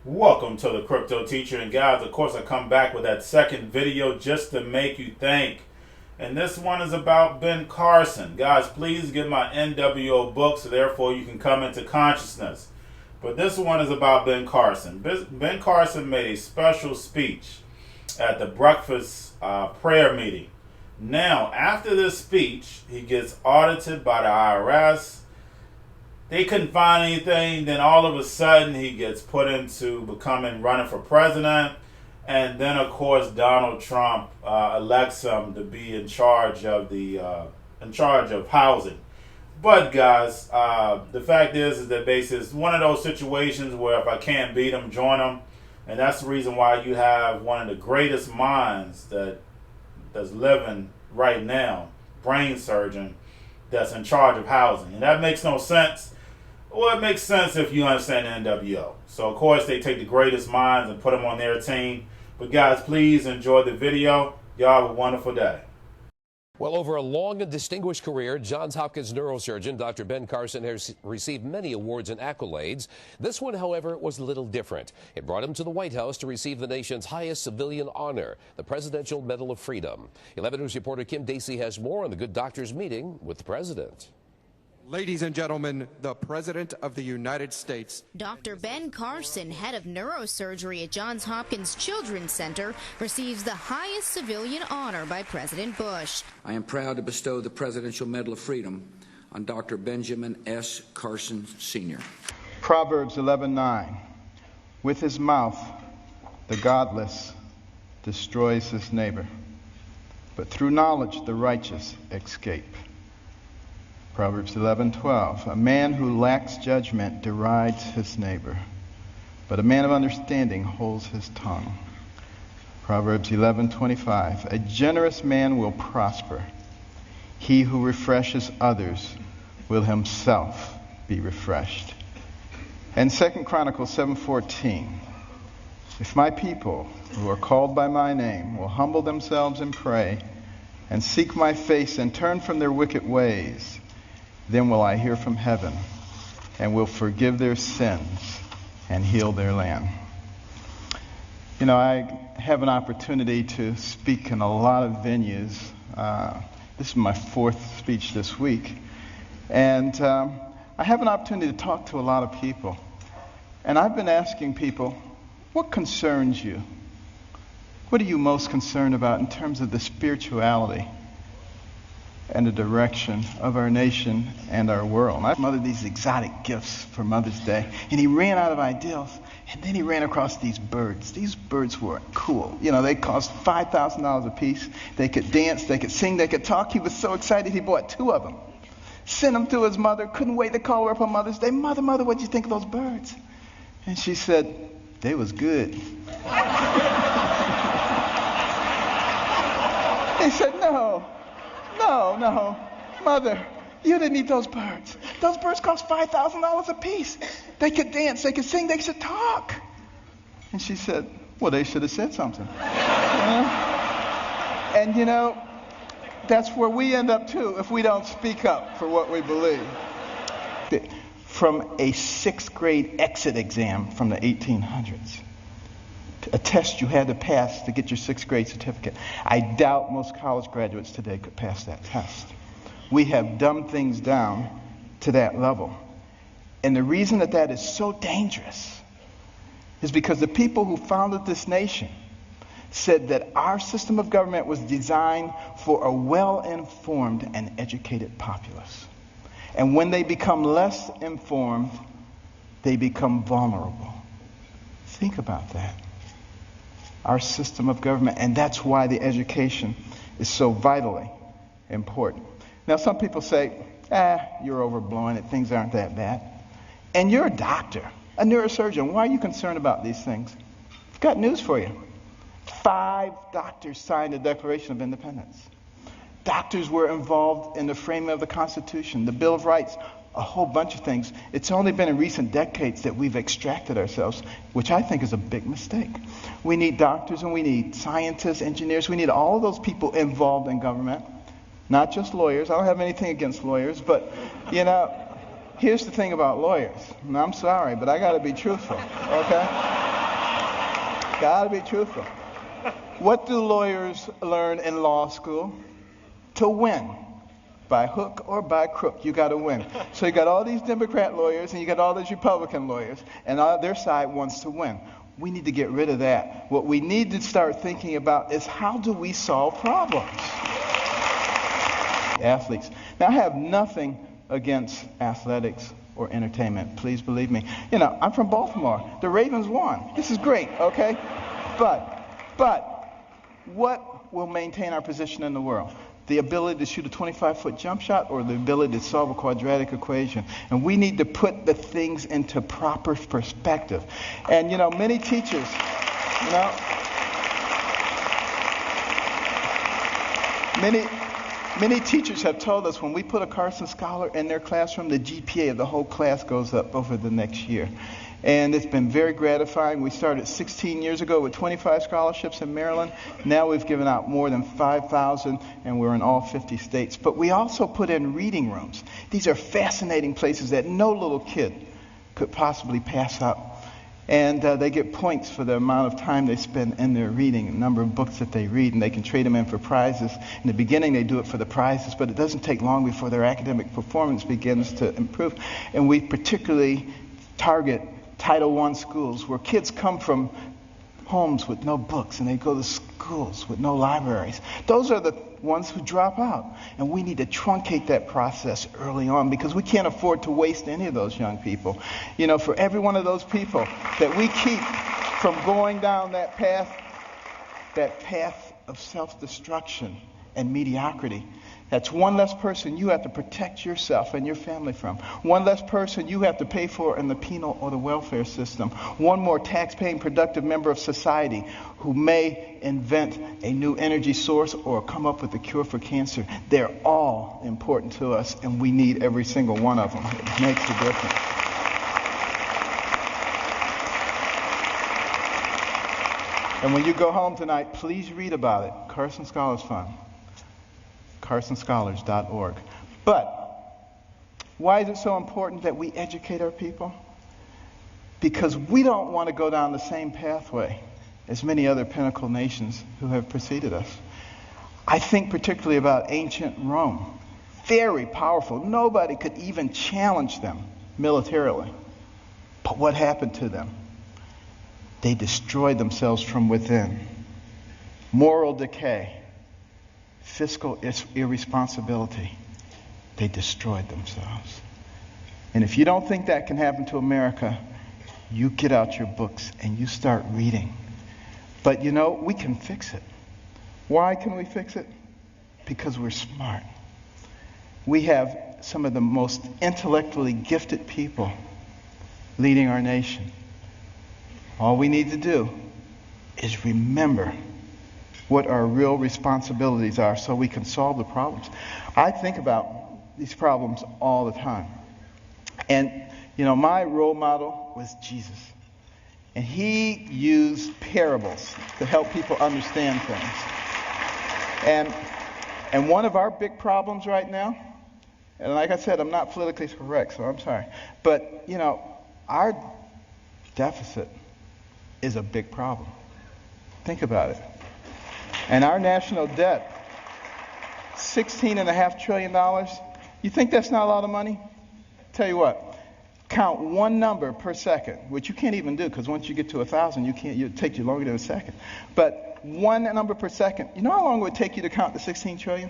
Welcome to the Crypto Teacher, and guys, of course I come back with that second video just to make you think. And this one is about Ben Carson. Guys, please get my NWO book so therefore you can come into consciousness. But this one is about Ben Carson. Ben Carson made a special speech at the breakfast prayer meeting. Now, after this speech, he gets audited by the IRS. They couldn't find anything. Then all of a sudden, he gets put into running for president. And then, of course, Donald Trump elects him to be in charge of housing. But guys, the fact is that basically it's one of those situations where if I can't beat him, join him. And that's the reason why you have one of the greatest minds that's living right now, brain surgeon, that's in charge of housing. And that makes no sense. Well, it makes sense if you understand the NWO. So, of course, they take the greatest minds and put them on their team. But, guys, please enjoy the video. Y'all have a wonderful day. Well, over a long and distinguished career, Johns Hopkins neurosurgeon Dr. Ben Carson has received many awards and accolades. This one, however, was a little different. It brought him to the White House to receive the nation's highest civilian honor, the Presidential Medal of Freedom. 11 News reporter Kim Dacey has more on the good doctor's meeting with the president. Ladies and gentlemen, the President of the United States. Dr. Ben Carson, head of neurosurgery at Johns Hopkins Children's Center, receives the highest civilian honor by President Bush. I am proud to bestow the Presidential Medal of Freedom on Dr. Benjamin S. Carson, Sr. Proverbs 11:9. With his mouth, the godless destroys his neighbor, but through knowledge the righteous escape. Proverbs 11:12. A man who lacks judgment derides his neighbor, but a man of understanding holds his tongue. Proverbs 11:25. A generous man will prosper. He who refreshes others will himself be refreshed. And 2 Chronicles 7:14. If my people who are called by my name will humble themselves and pray and seek my face and turn from their wicked ways, then will I hear from heaven and will forgive their sins and heal their land. You know, I have an opportunity to speak in a lot of venues. This is my fourth speech this week. And I have an opportunity to talk to a lot of people. And I've been asking people, what concerns you? What are you most concerned about in terms of the spirituality and the direction of our nation and our world? I mothered these exotic gifts for Mother's Day, and he ran out of ideas, and then he ran across these birds. These birds were cool. You know, they cost $5,000 a piece. They could dance, they could sing, they could talk. He was so excited he bought 2 of them. Sent them to his mother, couldn't wait to call her up on Mother's Day. Mother, what'd you think of those birds? And she said, they was good. He said, no, Mother, you didn't eat those birds. Those birds cost $5,000 a piece. They could dance, they could sing, they could talk. And she said, well, they should have said something. And you know, that's where we end up too if we don't speak up for what we believe. From a 6th grade exit exam from the 1800s, a test you had to pass to get your 6th grade certificate. I doubt most college graduates today could pass that test. We have dumbed things down to that level. And the reason that is so dangerous is because the people who founded this nation said that our system of government was designed for a well-informed and educated populace. And when they become less informed, they become vulnerable. Think about that. Our system of government, and that's why the education is so vitally important. Now, some people say, you're overblowing it, things aren't that bad. And you're a doctor, a neurosurgeon. Why are you concerned about these things? I've got news for you. 5 doctors signed the Declaration of Independence. Doctors were involved in the framing of the Constitution, the Bill of Rights, a whole bunch of things. It's only been in recent decades that we've extracted ourselves, which I think is a big mistake. We need doctors and we need scientists, engineers. We need all of those people involved in government, not just lawyers. I don't have anything against lawyers, but, you know, here's the thing about lawyers. And I'm sorry, but I got to be truthful, okay? Gotta be truthful. What do lawyers learn in law school? To win. By hook or by crook, you got to win. So you got all these Democrat lawyers and you got all these Republican lawyers, and their side wants to win. We need to get rid of that. What we need to start thinking about is how do we solve problems? Athletes. Now, I have nothing against athletics or entertainment. Please believe me. You know, I'm from Baltimore. The Ravens won. This is great, okay? But what will maintain our position in the world? The ability to shoot a 25-foot jump shot or the ability to solve a quadratic equation? And we need to put the things into proper perspective. And, you know, many teachers, you know, many teachers have told us when we put a Carson scholar in their classroom, the GPA of the whole class goes up over the next year. And it's been very gratifying. We started 16 years ago with 25 scholarships in Maryland. Now we've given out more than 5,000, and we're in all 50 states. But we also put in reading rooms. These are fascinating places that no little kid could possibly pass up. And they get points for the amount of time they spend in their reading, the number of books that they read, and they can trade them in for prizes. In the beginning, they do it for the prizes, but it doesn't take long before their academic performance begins to improve. And we particularly target Title I schools where kids come from homes with no books and they go to schools with no libraries. Those are the ones who drop out. And we need to truncate that process early on because we can't afford to waste any of those young people. You know, for every one of those people that we keep from going down that path of self-destruction and mediocrity, that's one less person you have to protect yourself and your family from. One less person you have to pay for in the penal or the welfare system. One more tax-paying productive member of society who may invent a new energy source or come up with a cure for cancer. They're all important to us, and we need every single one of them. It makes a difference. And when you go home tonight, please read about it. Carson Scholars Fund. CarsonScholars.org. But why is it so important that we educate our people? Because we don't want to go down the same pathway as many other pinnacle nations who have preceded us. I think particularly about ancient Rome. Very powerful. Nobody could even challenge them militarily. But what happened to them? They destroyed themselves from within. Moral decay. Fiscal irresponsibility. They destroyed themselves. And if you don't think that can happen to America, you get out your books and you start reading. But you know, we can fix it. Why can we fix it? Because we're smart. We have some of the most intellectually gifted people leading our nation. All we need to do is remember what our real responsibilities are so we can solve the problems. I think about these problems all the time. And, you know, my role model was Jesus. And he used parables to help people understand things. And one of our big problems right now, and like I said, I'm not politically correct, so I'm sorry. But, you know, our deficit is a big problem. Think about it. And our national debt, $16.5 trillion. You think that's not a lot of money? Tell you what, count one number per second, which you can't even do because once you get to 1,000, it takes you longer than a second. But one number per second. You know how long it would take you to count the 16 trillion?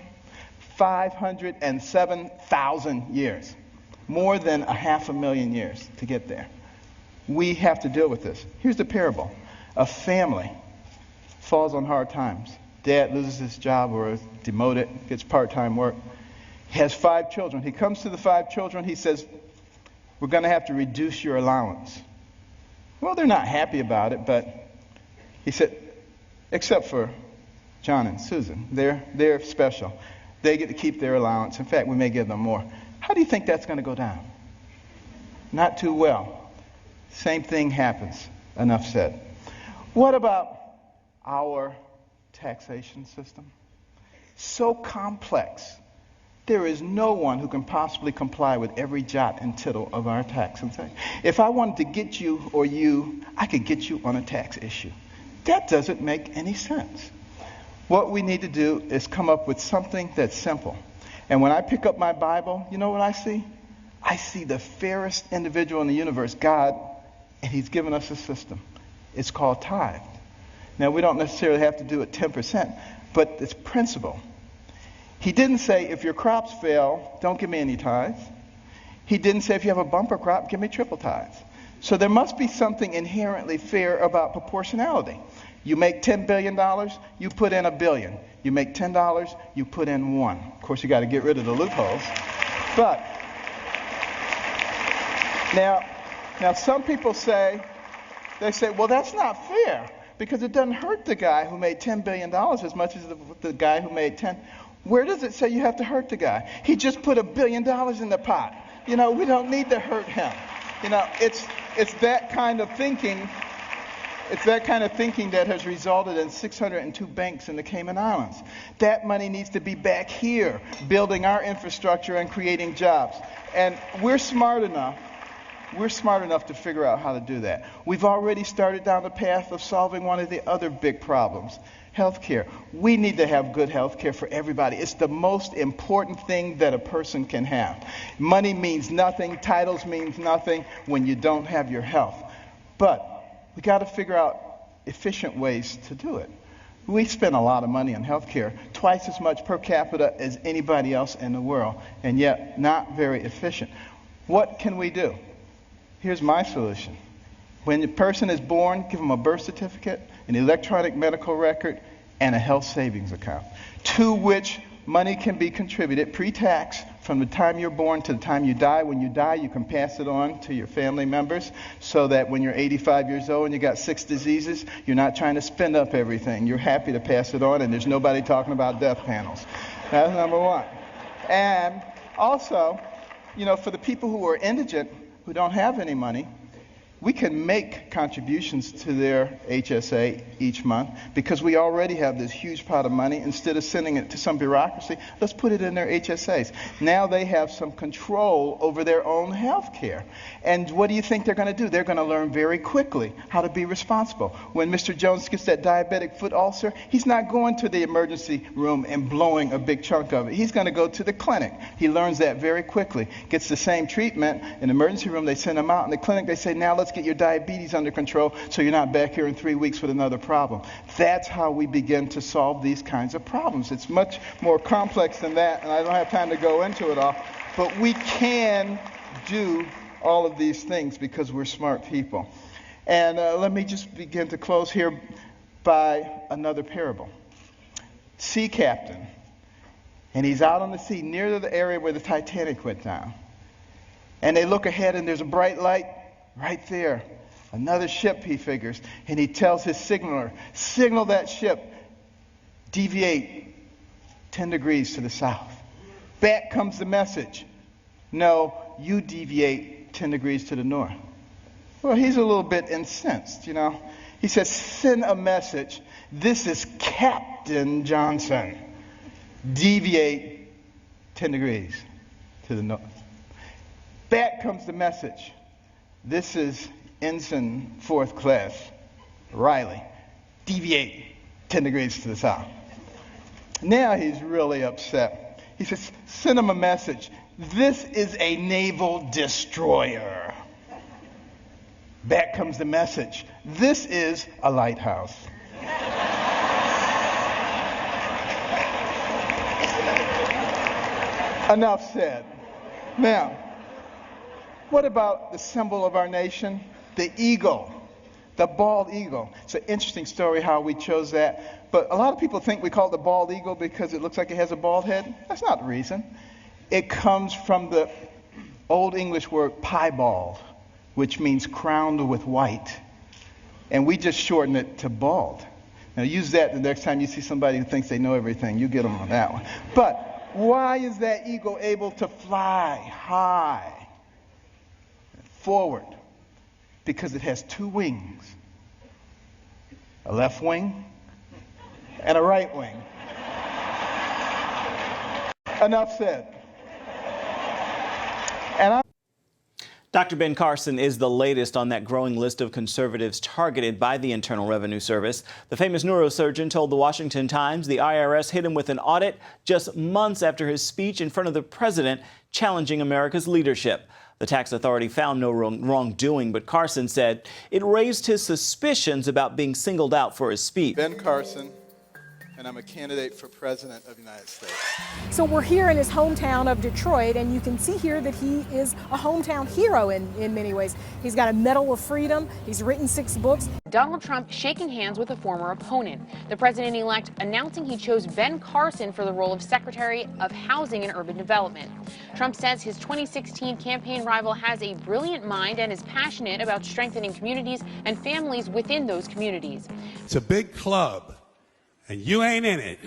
507,000 years. More than 500,000 years to get there. We have to deal with this. Here's the parable. A family falls on hard times. Dad loses his job or is demoted, gets part-time work. He has 5 children. He comes to the 5 children. He says, we're going to have to reduce your allowance. Well, they're not happy about it, but he said, except for John and Susan. They're special. They get to keep their allowance. In fact, we may give them more. How do you think that's going to go down? Not too well. Same thing happens. Enough said. What about our taxation system? So complex. There is no one who can possibly comply with every jot and tittle of our tax. If I wanted to get you or you, I could get you on a tax issue. That doesn't make any sense. What we need to do is come up with something that's simple. And when I pick up my Bible, you know what I see? I see the fairest individual in the universe, God, and he's given us a system. It's called tithe. Now, we don't necessarily have to do it 10%, but it's principle. He didn't say, if your crops fail, don't give me any tithes. He didn't say, if you have a bumper crop, give me triple tithes. So there must be something inherently fair about proportionality. You make $10 billion, you put in $1 billion. You make $10, you put in $1. Of course, you got to get rid of the loopholes. But now some people say, well, that's not fair because it doesn't hurt the guy who made $10 billion as much as the guy who made 10. Where does it say you have to hurt the guy? He just put $1 billion in the pot. We don't need to hurt him. It's that kind of thinking. It's that kind of thinking that has resulted in 602 banks in the Cayman Islands. That money needs to be back here, building our infrastructure and creating jobs. And we're smart enough to figure out how to do that. We've already started down the path of solving one of the other big problems, healthcare. We need to have good healthcare for everybody. It's the most important thing that a person can have. Money means nothing, titles means nothing when you don't have your health. But we got to figure out efficient ways to do it. We spend a lot of money on healthcare, twice as much per capita as anybody else in the world, and yet not very efficient. What can we do? Here's my solution. When a person is born, give them a birth certificate, an electronic medical record, and a health savings account, to which money can be contributed pre-tax from the time you're born to the time you die. When you die, you can pass it on to your family members so that when you're 85 years old and you got 6 diseases, you're not trying to spend up everything. You're happy to pass it on, and there's nobody talking about death panels. That's number one. And also, for the people who are indigent, who don't have any money, we can make contributions to their HSA each month because we already have this huge pot of money. Instead of sending it to some bureaucracy, let's put it in their HSAs. Now they have some control over their own health care. And what do you think they're going to do? They're going to learn very quickly how to be responsible. When Mr. Jones gets that diabetic foot ulcer, he's not going to the emergency room and blowing a big chunk of it. He's going to go to the clinic. He learns that very quickly. Gets the same treatment. In the emergency room, they send him out. In the clinic, they say, now let's get your diabetes under control so you're not back here in 3 weeks with another problem. That's how we begin to solve these kinds of problems. It's much more complex than that, and I don't have time to go into it all, but we can do all of these things because we're smart people. And let me just begin to close here by another parable. Sea captain, and he's out on the sea near the area where the Titanic went down. And they look ahead and there's a bright light right there. Another ship, he figures. And he tells his signaler, signal that ship, deviate 10 degrees to the south. Back comes the message. No, you deviate 10 degrees to the north. Well, he's a little bit incensed, He says, send a message. This is Captain Johnson. Deviate 10 degrees to the north. Back comes the message. This is Ensign 4th Class Riley. Deviate 10 degrees to the south. Now he's really upset. He says, send him a message. This is a naval destroyer. Back comes the message. This is a lighthouse. Enough said. Now, what about the symbol of our nation? The eagle, the bald eagle. It's an interesting story how we chose that. But a lot of people think we call it the bald eagle because it looks like it has a bald head. That's not the reason. It comes from the Old English word piebald, which means crowned with white. And we just shorten it to bald. Now use that the next time you see somebody who thinks they know everything. You get them on that one. But why is that eagle able to fly high, forward? Because it has 2 wings, a left wing and a right wing. Enough said. Dr. Ben Carson is the latest on that growing list of conservatives targeted by the Internal Revenue Service. The famous neurosurgeon told the Washington Times the IRS hit him with an audit just months after his speech in front of the president challenging America's leadership. The tax authority found no wrongdoing, but Carson said it raised his suspicions about being singled out for his speech. Ben Carson, and I'm a candidate for President of the United States. So we're here in his hometown of Detroit, and you can see here that he is a hometown hero in many ways. He's got a Medal of Freedom. He's written 6 books. Donald Trump shaking hands with a former opponent. The president-elect announcing he chose Ben Carson for the role of Secretary of Housing and Urban Development. Trump says his 2016 campaign rival has a brilliant mind and is passionate about strengthening communities and families within those communities. It's a big club, and you ain't in it.